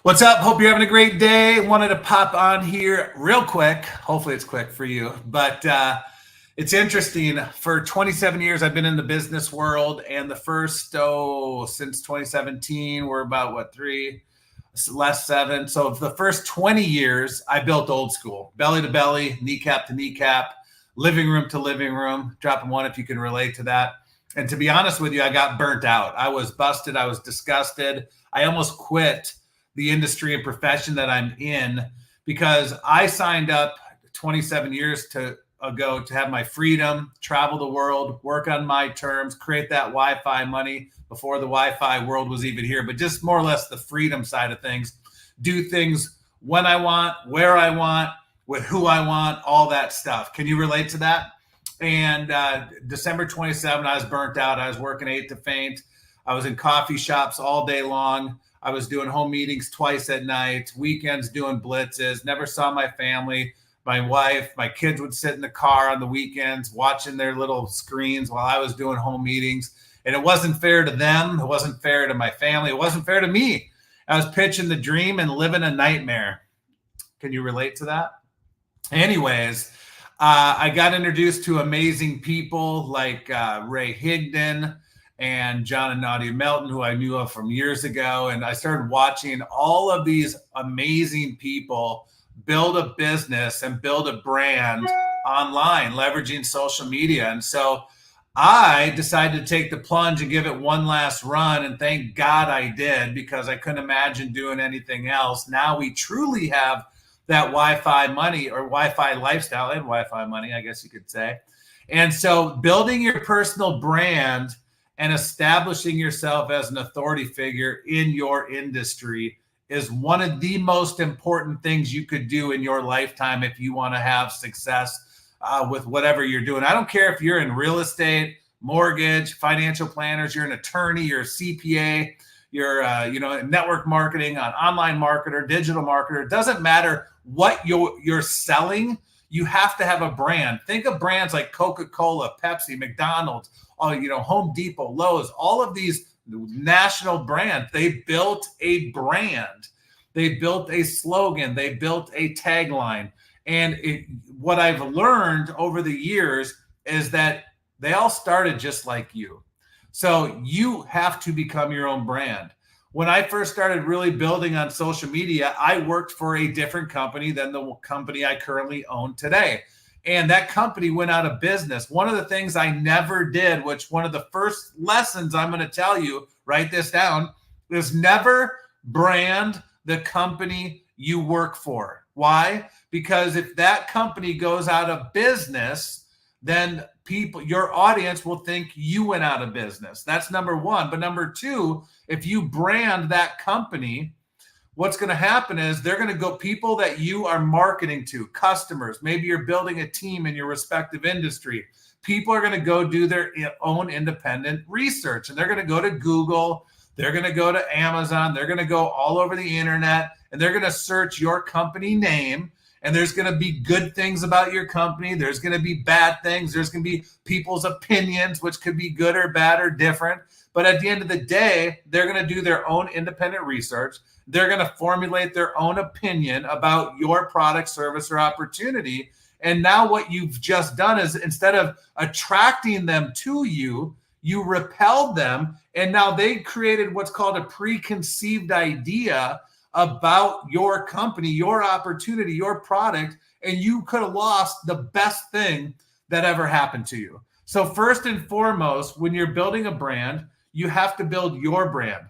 What's up? Hope you're having a great day. Wanted to pop on here real quick. Hopefully it's quick for you, but it's interesting. For 27 years, I've been in the business world, and the first, since 2017, we're about last 7. So the first 20 years, I built old school, belly to belly, kneecap to kneecap, living room to living room. Drop one if you can relate to that. And to be honest with you, I got burnt out. I was busted. I was disgusted. I almost quit the industry and profession that I'm in because I signed up 27 years ago to have my freedom, travel the world, work on my terms, create that Wi-Fi money before the Wi-Fi world was even here, but just more or less the freedom side of things, do things when I want, where I want, with who I want, all that stuff. Can you relate to that? And December 27, I was burnt out. I was working 8 to faint. I was in coffee shops all day long. I was doing home meetings twice at night, weekends doing blitzes, never saw my family, my wife, my kids would sit in the car on the weekends watching their little screens while I was doing home meetings. And it wasn't fair to them. It wasn't fair to my family. It wasn't fair to me. I was pitching the dream and living a nightmare. Can you relate to that? Anyways, I got introduced to amazing people like Ray Higdon and John and Nadia Melton, who I knew of from years ago. And I started watching all of these amazing people build a business and build a brand online, leveraging social media. And so I decided to take the plunge and give it one last run. And thank God I did, because I couldn't imagine doing anything else. Now we truly have that Wi-Fi money, or Wi-Fi lifestyle, and Wi-Fi money, I guess you could say. And so building your personal brand and establishing yourself as an authority figure in your industry is one of the most important things you could do in your lifetime if you want to have success with whatever you're doing. I don't care if you're in real estate, mortgage, financial planners, you're an attorney, you're a CPA, you're network marketing, an online marketer, digital marketer. It doesn't matter what you're selling. You have to have a brand. Think of brands like Coca-Cola, Pepsi, McDonald's, Home Depot, Lowe's, all of these national brands. They built a brand. They built a slogan. They built a tagline. And what I've learned over the years is that they all started just like you. So you have to become your own brand. When I first started really building on social media, I worked for a different company than the company I currently own today. And that company went out of business. One of the things I never did, which one of the first lessons I'm going to tell you, write this down, is never brand the company you work for. Why? Because if that company goes out of business, then your audience will think you went out of business. That's number one. But number two, if you brand that company, what's going to happen is they're going to go, people that you are marketing to, customers, maybe you're building a team in your respective industry. People are going to go do their own independent research, and they're going to go to Google, they're going to go to Amazon, they're going to go all over the internet, and they're going to search your company name. And there's going to be good things about your company. There's going to be bad things. There's going to be people's opinions, which could be good or bad or different. But at the end of the day, they're going to do their own independent research. They're going to formulate their own opinion about your product, service, or opportunity. And now what you've just done is, instead of attracting them to you, you repelled them. And now they created what's called a preconceived idea about your company, your opportunity, your product, and you could have lost the best thing that ever happened to you. So first and foremost, when you're building a brand, you have to build your brand.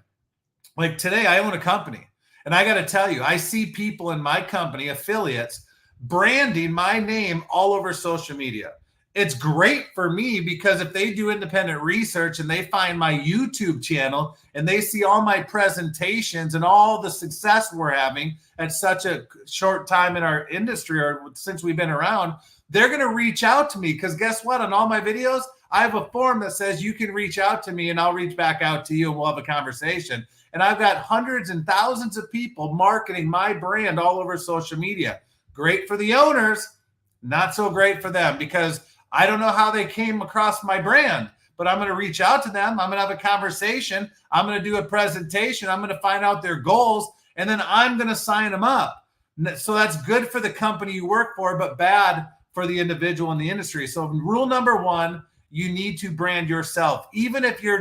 Like today, I own a company, and I got to tell you, I see people in my company, affiliates, branding my name all over social media. It's great for me because if they do independent research and they find my YouTube channel and they see all my presentations and all the success we're having at such a short time in our industry, or since we've been around, they're going to reach out to me, because guess what? On all my videos, I have a form that says you can reach out to me and I'll reach back out to you and we'll have a conversation. And I've got hundreds and thousands of people marketing my brand all over social media. Great for the owners, not so great for them, because I don't know how they came across my brand, but I'm going to reach out to them. I'm going to have a conversation. I'm going to do a presentation. I'm going to find out their goals. and then I'm going to sign them up. So that's good for the company you work for, but bad for the individual in the industry. So rule number one, you need to brand yourself. Even if you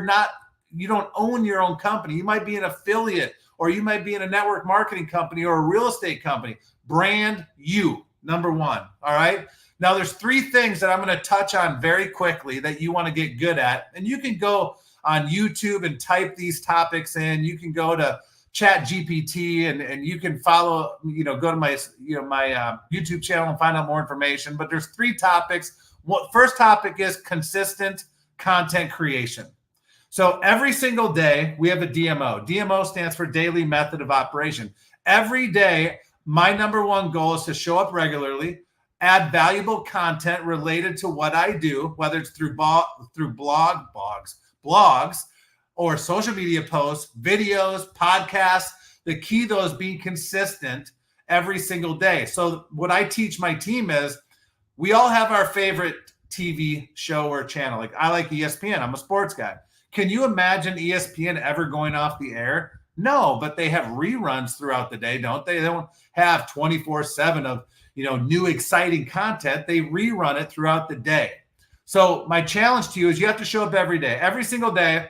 don't own your own company, you might be an affiliate, or you might be in a network marketing company or a real estate company. Brand you, number one. All right. Now there's three things that I'm going to touch on very quickly that you want to get good at. And you can go on YouTube and type these topics in. You can go to Chat GPT and you can follow, go to my YouTube channel and find out more information. But there's three topics. First topic is consistent content creation. So every single day we have a DMO. DMO stands for daily method of operation. Every day, my number one goal is to show up regularly, add valuable content related to what I do, whether it's through blogs, or social media posts, videos, podcasts. The key, though, is being consistent every single day. So what I teach my team is we all have our favorite TV show or channel. Like I like ESPN. I'm a sports guy. Can you imagine ESPN ever going off the air? No, but they have reruns throughout the day, don't they? They don't have 24/7 of new exciting content. They rerun it throughout the day. So my challenge to you is you have to show up every day. Every single day,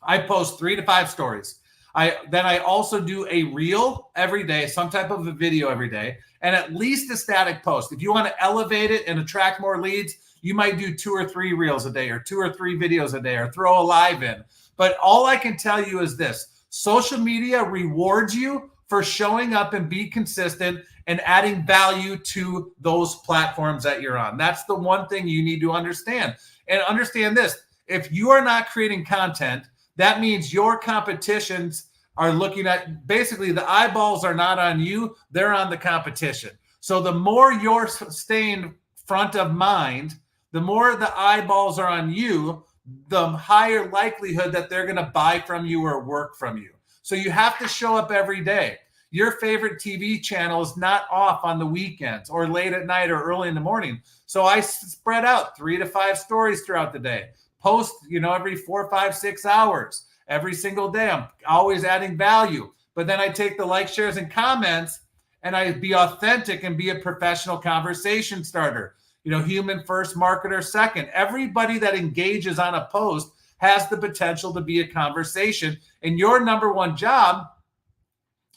I post 3 to 5 stories. I also do a reel every day, some type of a video every day, and at least a static post. If you want to elevate it and attract more leads, you might do 2 or 3 reels a day or 2 or 3 videos a day or throw a live in. But all I can tell you is this: social media rewards you for showing up and be consistent and adding value to those platforms that you're on. That's the one thing you need to understand. And understand this: if you are not creating content, that means your competitions are looking at, basically the eyeballs are not on you, they're on the competition. So the more you're staying front of mind, the more the eyeballs are on you, the higher likelihood that they're going to buy from you or work from you. So you have to show up every day. Your favorite TV channel is not off on the weekends or late at night or early in the morning. So I spread out 3 to 5 stories throughout the day. Post, every 4, 5, 6 hours, every single day. I'm always adding value. But then I take the likes, shares, and comments, and I be authentic and be a professional conversation starter. Human first, marketer second. Everybody that engages on a post has the potential to be a conversation. And your number one job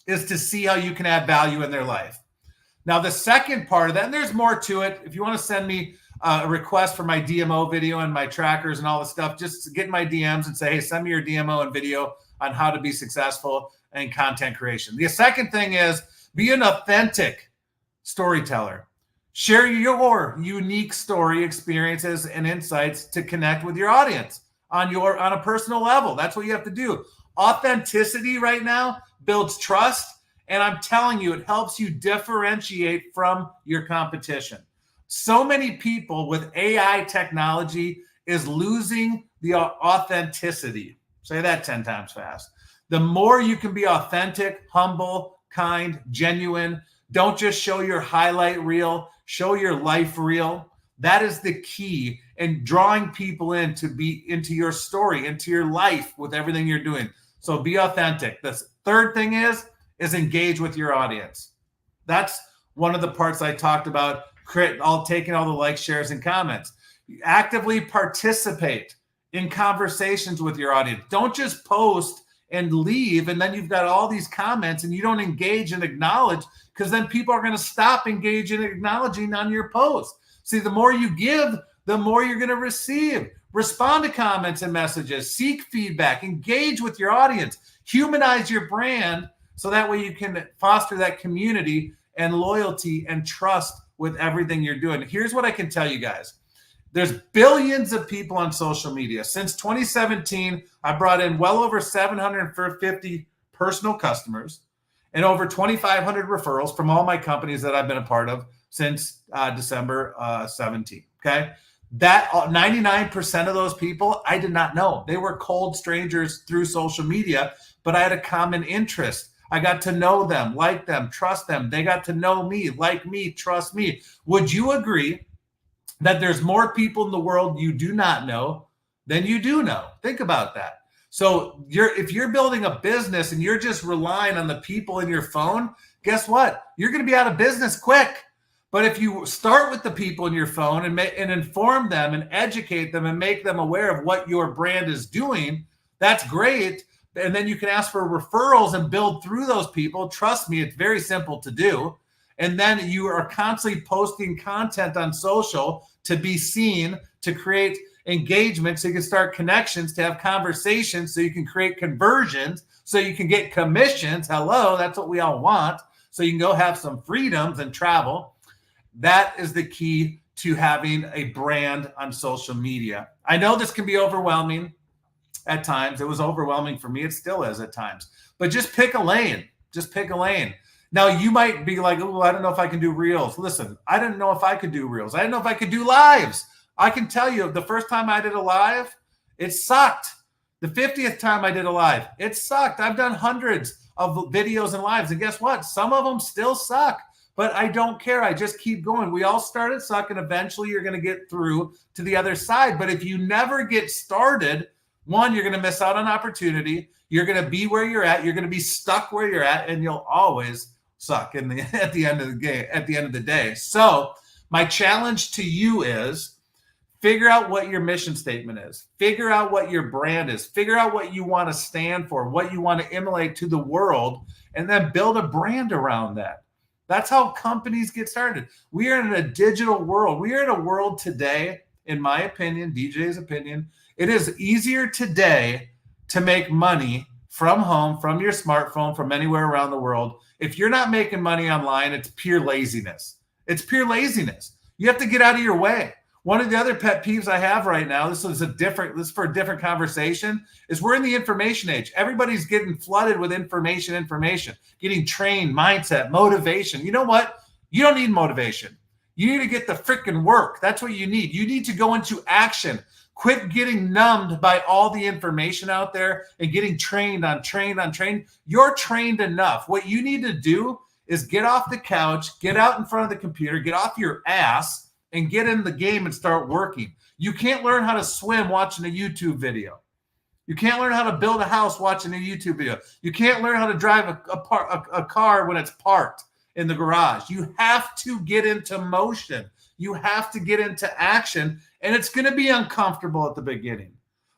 is to see how you can add value in their life. Now, the second part of that, and there's more to it. If you want to send me a request for my DMO video and my trackers and all the stuff, just get in my DMs and say, hey, send me your DMO and video on how to be successful in content creation. The second thing is be an authentic storyteller. Share your unique story, experiences, and insights to connect with your audience on a personal level. That's what you have to do. Authenticity right now builds trust, and I'm telling you, it helps you differentiate from your competition. So many people with AI technology is losing the authenticity. Say that 10 times fast. The more you can be authentic, humble, kind, genuine, don't just show your highlight reel, show your life reel. That is the key in drawing people into your story, into your life with everything you're doing. So be authentic. The third thing is engage with your audience. That's one of the parts I talked about, taking all the likes, shares, and comments. Actively participate in conversations with your audience. Don't just post and leave, and then you've got all these comments and you don't engage and acknowledge, because then people are going to stop engaging and acknowledging on your post. See, the more you give, the more you're going to receive. Respond to comments and messages, seek feedback, engage with your audience, humanize your brand, so that way you can foster that community and loyalty and trust with everything you're doing. Here's what I can tell you guys. There's billions of people on social media. Since 2017, I brought in well over 750 personal customers and over 2,500 referrals from all my companies that I've been a part of since December 17. Okay. That 99% of those people I did not know. They were cold strangers through social media, but I had a common interest. I got to know them, like them, trust them. They got to know me, like me, trust me. Would you agree that there's more people in the world you do not know than you do know? Think about that. So if you're building a business and you're just relying on the people in your phone, guess what? You're going to be out of business quick. But if you start with the people in your phone and inform them and educate them and make them aware of what your brand is doing, that's great. And then you can ask for referrals and build through those people. Trust me, it's very simple to do. And then you are constantly posting content on social to be seen, to create engagement, so you can start connections, to have conversations, so you can create conversions, so you can get commissions. Hello, that's what we all want. So you can go have some freedoms and travel. That is the key to having a brand on social media. I know this can be overwhelming at times. It was overwhelming for me. It still is at times. But just pick a lane. Just pick a lane. Now, you might be like, oh, I don't know if I can do reels. Listen, I didn't know if I could do reels. I didn't know if I could do lives. I can tell you, the first time I did a live, it sucked. The 50th time I did a live, it sucked. I've done hundreds of videos and lives, and guess what? Some of them still suck, but I don't care. I just keep going. We all started sucking. Eventually, you're going to get through to the other side. But if you never get started, one, you're going to miss out on opportunity. You're going to be where you're at. You're going to be stuck where you're at, and you'll always suck at the end of the game, at the end of the day. So my challenge to you is figure out what your mission statement is. Figure out what your brand is. Figure out what you want to stand for, what you want to emulate to the world, and then build a brand around that. That's how companies get started. We are in a digital world. We are in a world today, in my opinion, DJ's opinion, it is easier today to make money from home, from your smartphone, from anywhere around the world. If you're not making money online, it's pure laziness. It's pure laziness. You have to get out of your way. One of the other pet peeves I have right now, this is for a different conversation, is we're in the information age. Everybody's getting flooded with information, getting trained, mindset, motivation. You know what? You don't need motivation. You need to get the freaking work. That's what you need. You need to go into action. Quit getting numbed by all the information out there and getting trained. You're trained enough. What you need to do is get off the couch, get out in front of the computer, get off your ass, and get in the game and start working. You can't learn how to swim watching a YouTube video. You can't learn how to build a house watching a YouTube video. You can't learn how to drive a car when it's parked in the garage. You have to get into motion. You have to get into action, and it's going to be uncomfortable at the beginning,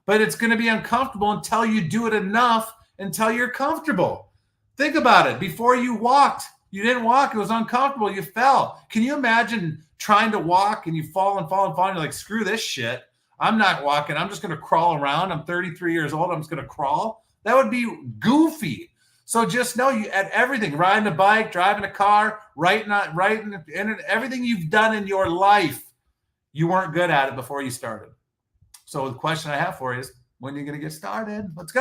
but it's going to be uncomfortable until you do it enough, until you're comfortable. Think about it. Before you walked, you didn't walk. It was uncomfortable. You fell. Can you imagine trying to walk and you fall and fall and fall and you're like, screw this shit. I'm not walking. I'm just going to crawl around. I'm 33 years old. I'm just going to crawl. That would be goofy. So just know you at everything, riding a bike, driving a car, writing, everything you've done in your life, you weren't good at it before you started. So the question I have for you is, when are you going to get started? Let's go.